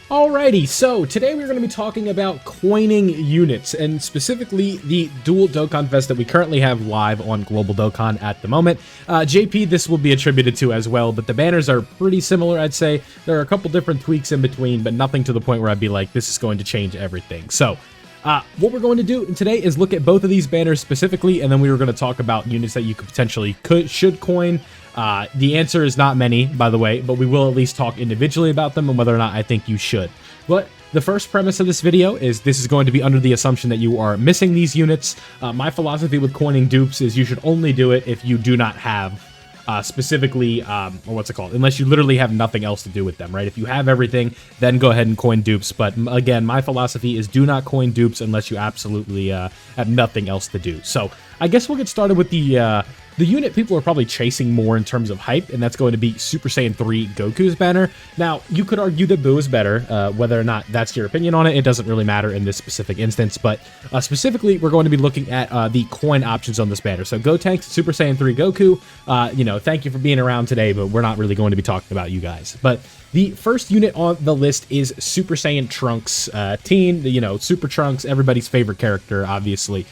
Alrighty, so today we're going to be talking about coining units, and specifically the dual Dokkan Fest that we currently have live on Global Dokkan at the moment. JP, this will be attributed to as well, but the banners are pretty similar, I'd say. There are a couple different tweaks in between, but nothing to the point where I'd be like, this is going to change everything. So, what we're going to do today is look at both of these banners specifically, and then we were going to talk about units that you could potentially should coin. The answer is not many, by the way, but we will at least talk individually about them and whether or not I think you should. But the first premise of this video is this is going to be under the assumption that you are missing these units. My philosophy with coining dupes is you should only do it if you do not have specifically, or what's it called? Unless you literally have nothing else to do with them, right? If you have everything, then go ahead and coin dupes. But again, my philosophy is do not coin dupes unless you absolutely have nothing else to do. So I guess we'll get started with the unit people are probably chasing more in terms of hype, and that's going to be Super Saiyan 3 Goku's banner. Now, you could argue that Boo is better. Whether or not that's your opinion on it, it doesn't really matter in this specific instance, but specifically, we're going to be looking at the coin options on this banner. So, Gotenks, Super Saiyan 3 Goku, thank you for being around today, but we're not really going to be talking about you guys. But the first unit on the list is Super Saiyan Trunks Teen, Super Trunks, everybody's favorite character, obviously.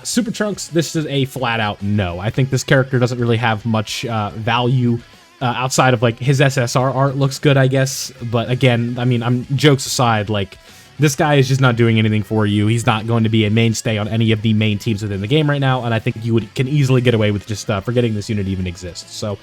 Super Trunks, this is a flat-out no. I think this character doesn't really have much value outside of, like, his SSR art looks good, I guess. But again, I mean, jokes aside, like, this guy is just not doing anything for you. He's not going to be a mainstay on any of the main teams within the game right now, and I think you can easily get away with just forgetting this unit even exists. So,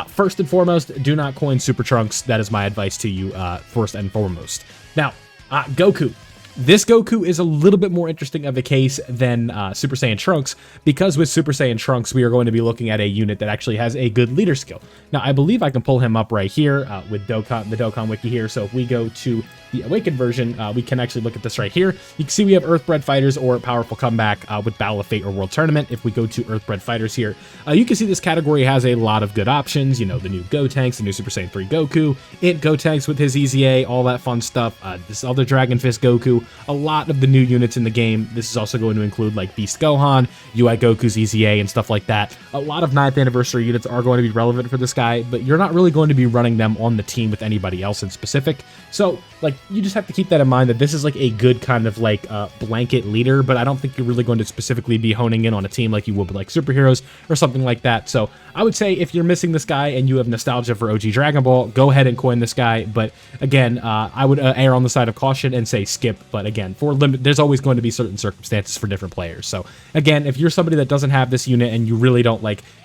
first and foremost, do not coin Super Trunks. That is my advice to you, first and foremost. Now, Goku. This Goku is a little bit more interesting of a case than Super Saiyan Trunks, because with Super Saiyan Trunks, we are going to be looking at a unit that actually has a good leader skill. Now, I believe I can pull him up right here with the Dokkan Wiki here. So if we go to the Awakened version, we can actually look at this right here. You can see we have Earthbred Fighters or Powerful Comeback with Battle of Fate or World Tournament. If we go to Earthbred Fighters here, you can see this category has a lot of good options. The new Gotenks, the new Super Saiyan 3 Goku, Gotenks with his EZA, all that fun stuff. This other Dragon Fist Goku, a lot of the new units in the game. This is also going to include like Beast Gohan, UI Goku's EZA, and stuff like that. A lot of 9th anniversary units are going to be relevant for this guy, but you're not really going to be running them on the team with anybody else in specific. So, like, you just have to keep that in mind that this is like a good kind of like blanket leader, but I don't think you're really going to specifically be honing in on a team like you would with like superheroes or something like that. So I would say if you're missing this guy and you have nostalgia for OG Dragon Ball, go ahead and coin this guy. But again, I would err on the side of caution and say skip. But again, there's always going to be certain circumstances for different players. So again, if you're somebody that doesn't have this unit and you really don't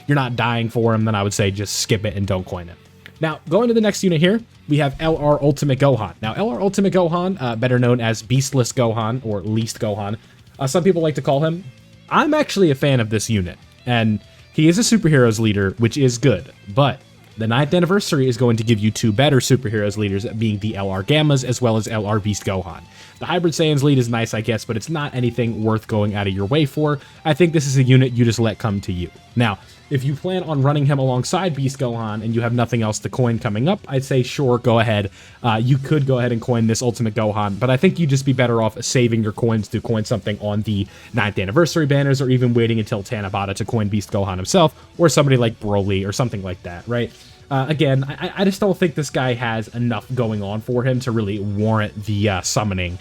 you're not dying for him, then I would say just skip it and don't coin it. Now, going to the next unit here, we have LR Ultimate Gohan. Now, LR Ultimate Gohan, better known as Beastless Gohan or Least Gohan, some people like to call him. I'm actually a fan of this unit, and he is a superheroes leader, which is good, but the 9th anniversary is going to give you two better superheroes leaders, being the LR Gammas as well as LR Beast Gohan. The Hybrid Saiyans lead is nice, I guess, but it's not anything worth going out of your way for. I think this is a unit you just let come to you. Now, if you plan on running him alongside Beast Gohan and you have nothing else to coin coming up, I'd say sure, go ahead. You could go ahead and coin this Ultimate Gohan, but I think you'd just be better off saving your coins to coin something on the 9th anniversary banners, or even waiting until Tanabata to coin Beast Gohan himself, or somebody like Broly or something like that, right? Again, I just don't think this guy has enough going on for him to really warrant the summoning,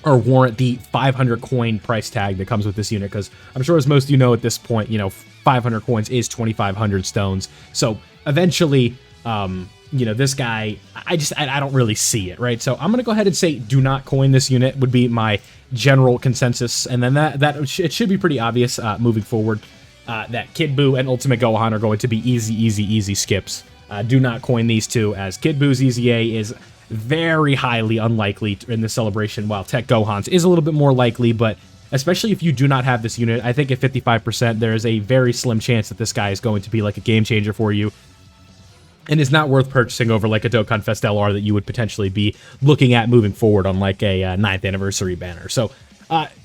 or warrant the 500 coin price tag that comes with this unit, because I'm sure as most of you know at this point, 500 coins is 2,500 stones. So eventually, this guy, I don't really see it, right? So I'm going to go ahead and say do not coin this unit would be my general consensus, and then it should be pretty obvious moving forward. That Kid Buu and Ultimate Gohan are going to be easy skips. Do not coin these two, as Kid Buu's EZA is very highly unlikely in the celebration, while Tech Gohan's is a little bit more likely, but especially if you do not have this unit, I think at 55%, there is a very slim chance that this guy is going to be like a game changer for you, and is not worth purchasing over like a Dokkan Fest LR that you would potentially be looking at moving forward on like a 9th anniversary banner. So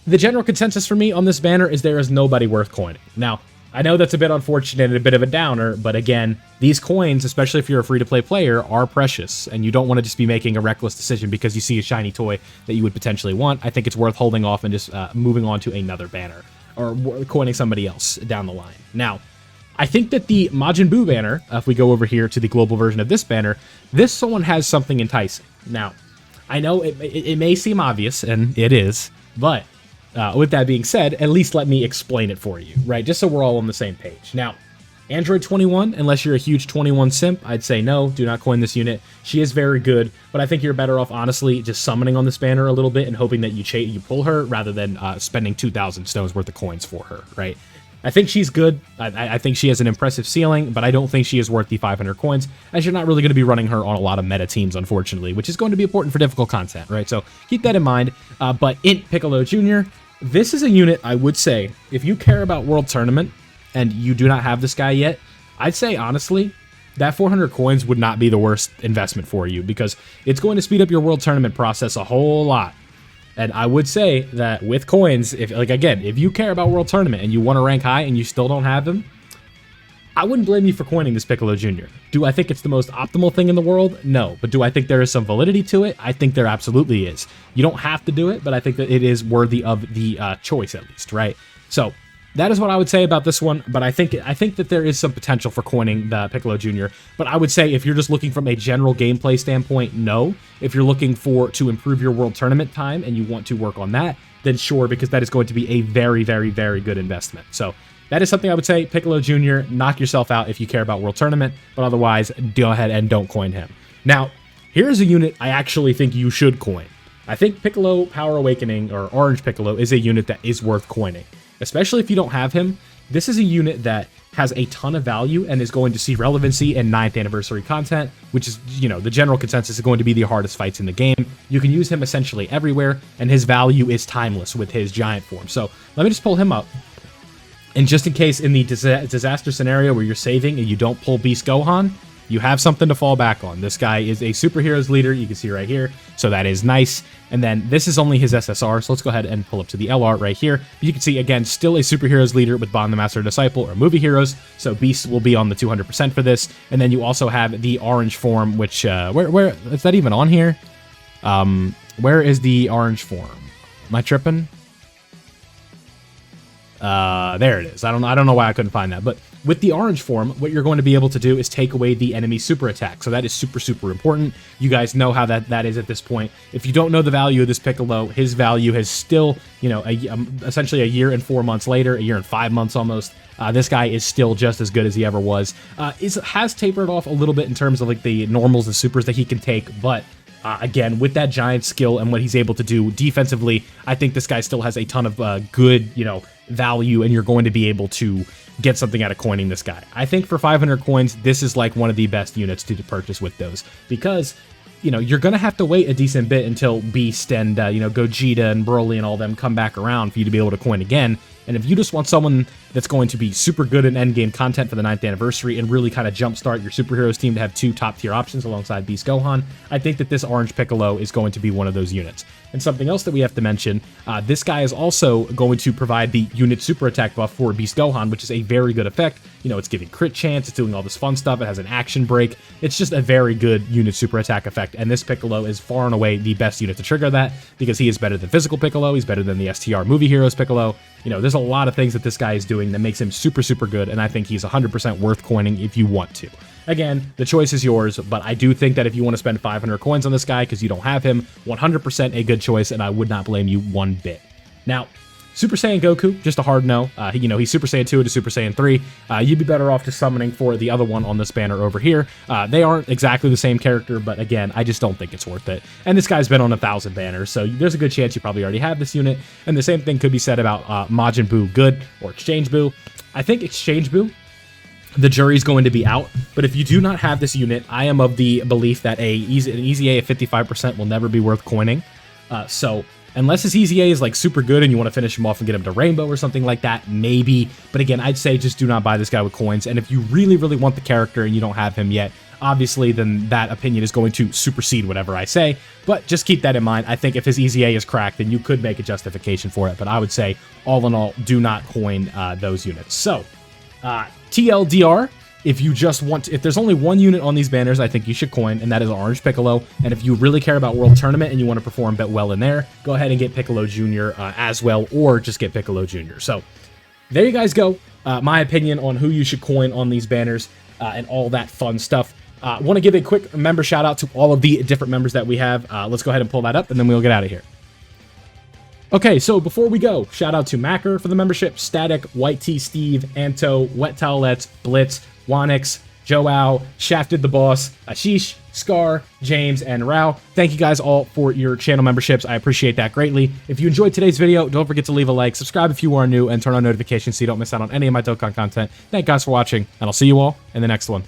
the general consensus for me on this banner is there is nobody worth coining. Now, I know that's a bit unfortunate and a bit of a downer, but again, these coins, especially if you're a free-to-play player, are precious, and you don't want to just be making a reckless decision because you see a shiny toy that you would potentially want. I think it's worth holding off and just moving on to another banner, or coining somebody else down the line. Now, I think that the Majin Buu banner, if we go over here to the global version of this banner, this one has something enticing. Now, I know it may seem obvious, and it is, but with that being said, at least let me explain it for you, right? Just so we're all on the same page. Now, Android 21, unless you're a huge 21 simp, I'd say no, do not coin this unit. She is very good, but I think you're better off, honestly, just summoning on this banner a little bit and hoping that you pull her rather than spending 2,000 stones worth of coins for her, right? I think she's good. I think she has an impressive ceiling, but I don't think she is worth the 500 coins, as you're not really going to be running her on a lot of meta teams, unfortunately, which is going to be important for difficult content, right? So keep that in mind. But Int Piccolo Jr., this is a unit I would say, if you care about World Tournament and you do not have this guy yet, I'd say, honestly, that 400 coins would not be the worst investment for you, because it's going to speed up your World Tournament process a whole lot. And I would say that with coins, if you care about World Tournament and you want to rank high and you still don't have them, I wouldn't blame you for coining this Piccolo Jr. Do I think it's the most optimal thing in the world? No. But do I think there is some validity to it? I think there absolutely is. You don't have to do it, but I think that it is worthy of the choice, at least, right? So that is what I would say about this one, but I think that there is some potential for coining the Piccolo Jr. But I would say if you're just looking from a general gameplay standpoint, no. If you're looking to improve your World Tournament time and you want to work on that, then sure, because that is going to be a very, very, very good investment. So that is something I would say. Piccolo Jr., knock yourself out if you care about World Tournament, but otherwise, go ahead and don't coin him. Now, here's a unit I actually think you should coin. I think Piccolo Power Awakening, or Orange Piccolo, is a unit that is worth coining. Especially if you don't have him. This is a unit that has a ton of value and is going to see relevancy in 9th anniversary content, which is, the general consensus is going to be the hardest fights in the game. You can use him essentially everywhere, and his value is timeless with his giant form. So let me just pull him up. And just in case in the disaster scenario where you're saving and you don't pull Beast Gohan, you have something to fall back on. This guy is a superheroes leader, you can see right here, so that is nice. And then this is only his SSR, so let's go ahead and pull up to the LR right here. You can see, again, still a superheroes leader with Bond the Master Disciple or movie heroes, so Beast will be on the 200% for this. And then you also have the orange form, which, where is that even on here? Where is the orange form? Am I tripping? There it is. I don't know why I couldn't find that, but with the orange form, what you're going to be able to do is take away the enemy super attack. So that is super, super important. You guys know how that is at this point. If you don't know the value of this Piccolo, his value has still, essentially a year and 4 months later, a year and 5 months almost. This guy is still just as good as he ever was. Has tapered off a little bit in terms of like the normals and supers that he can take, but again, with that giant skill and what he's able to do defensively, I think this guy still has a ton of good, value, and you're going to be able to get something out of coining this guy. I think for 500 coins, this is like one of the best units to purchase with those, because you're going to have to wait a decent bit until Beast and, Gogeta and Broly and all them come back around for you to be able to coin again. And if you just want someone that's going to be super good in endgame content for the 9th anniversary and really kind of jumpstart your superheroes team to have 2 top-tier options alongside Beast Gohan, I think that this Orange Piccolo is going to be one of those units. And something else that we have to mention, this guy is also going to provide the unit super attack buff for Beast Gohan, which is a very good effect. It's giving crit chance, it's doing all this fun stuff, it has an action break. It's just a very good unit super attack effect, and this Piccolo is far and away the best unit to trigger that, because he is better than Physical Piccolo, he's better than the STR Movie Heroes Piccolo. There's a lot of things that this guy is doing that makes him super, super good, and I think he's 100% worth coining if you want to. Again, the choice is yours, but I do think that if you want to spend 500 coins on this guy because you don't have him, 100% a good choice, and I would not blame you one bit. Now, Super Saiyan Goku, just a hard no. He's Super Saiyan 2 to Super Saiyan 3. You'd be better off just summoning for the other one on this banner over here. They aren't exactly the same character, but again, I just don't think it's worth it. And this guy's been on 1,000 banners, so there's a good chance you probably already have this unit. And the same thing could be said about Majin Buu Good or Exchange Buu. I think Exchange Buu, the jury's going to be out, but if you do not have this unit, I am of the belief that an easy A of 55% will never be worth coining. So unless his Easy A is like super good and you want to finish him off and get him to Rainbow or something like that, maybe. But again, I'd say just do not buy this guy with coins. And if you really, really want the character and you don't have him yet, obviously then that opinion is going to supersede whatever I say. But just keep that in mind. I think if his Easy A is cracked, then you could make a justification for it. But I would say, all in all, do not coin those units. So, TLDR, if there's only one unit on these banners I think you should coin, and that is Orange Piccolo. And if you really care about World Tournament and you want to perform well in there, go ahead and get Piccolo Jr. As well, or just get Piccolo Jr. So there you guys go. My opinion on who you should coin on these banners and all that fun stuff. Want to give a quick member shout out to all of the different members that we have. Let's go ahead and pull that up, and then we'll get out of here. Okay, so before we go, shout out to Macker for the membership, Static, White Tea Steve, Anto, Wet Towelettes, Blitz, Wanix, Joao, Shafted the Boss, Ashish, Scar, James, and Rao. Thank you guys all for your channel memberships. I appreciate that greatly. If you enjoyed today's video, don't forget to leave a like, subscribe if you are new, and turn on notifications so you don't miss out on any of my Dokkan content. Thank you guys for watching, and I'll see you all in the next one.